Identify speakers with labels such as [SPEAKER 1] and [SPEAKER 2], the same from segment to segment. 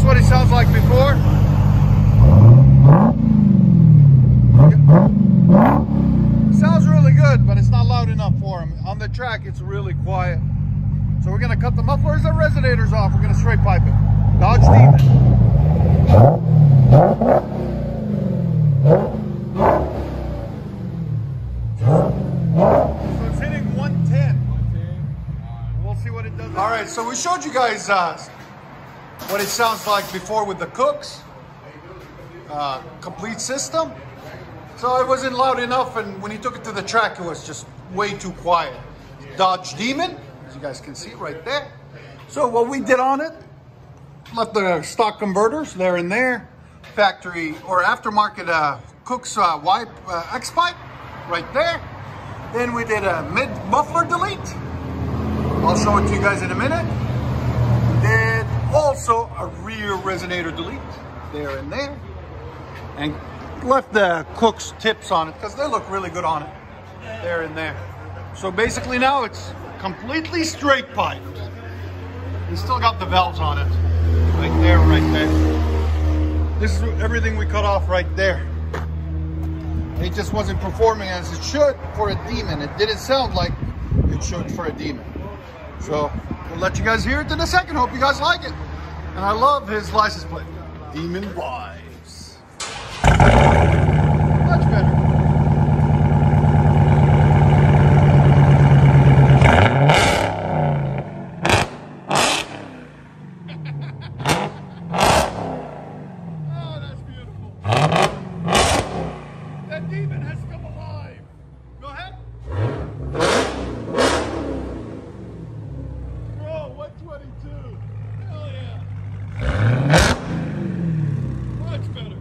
[SPEAKER 1] what it sounds like before. Sounds really good, but it's not loud enough for him. On the track, it's really quiet. So we're gonna cut the mufflers and resonators off. We're gonna straight pipe it. Dodge Demon. So it's hitting 110. We'll see what it does. All right, so we showed you guys what it sounds like before with the cooks. Complete system. So it wasn't loud enough, and when he took it to the track, it was just way too quiet. Dodge Demon, as you guys can see right there. So what we did on it, left the stock converters there and there, factory or aftermarket Cook's wipe X pipe right there. Then we did a mid muffler delete. I'll show it to you guys in a minute. Did also a rear resonator delete there and there, and left the Cook's tips on it because they look really good on it there and there. So basically now it's completely straight piped. We still got the valves on it right there, right there. This is everything we cut off right there. It just wasn't performing as it should for a Demon. It didn't sound like it should for a Demon. So we'll let you guys hear it in a second. Hope you guys like it. And I love his license plate. Demon Wives. Much better. Oh, that's beautiful. That Demon has come alive. Go ahead. Bro, 122. Hell yeah. Much better.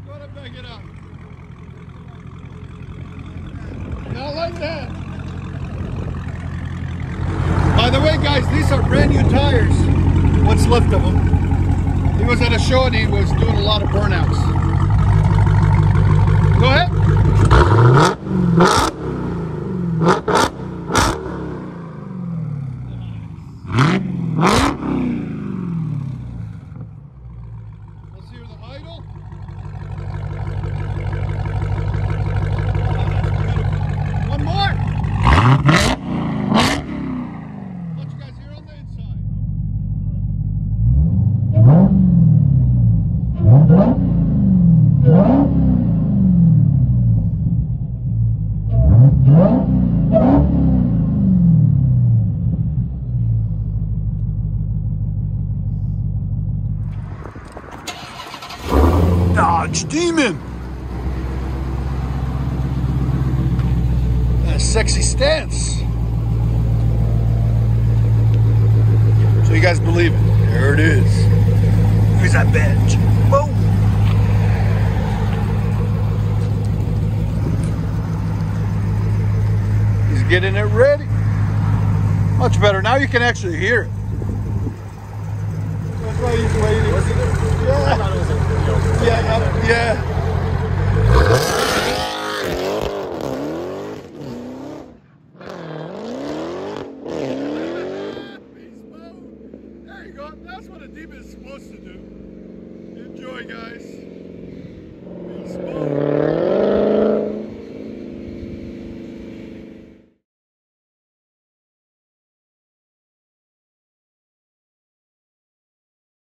[SPEAKER 1] Go ahead and back it up. Not like that. By the way, guys, these are brand new tires. What's left of them. He was at a show and he was doing a lot of burnouts. Go ahead. Let's hear the idle. One more. Let you guys hear on the inside. Dodge Demon. A sexy stance. So you guys believe it? There it is. Here's that badge. Boom. He's getting it ready. Much better. Now you can actually hear it. That's why he's waiting. Was he there? Yeah. I thought it was a video. Yeah. There you go. That's what a Demon is supposed to do. Enjoy, guys.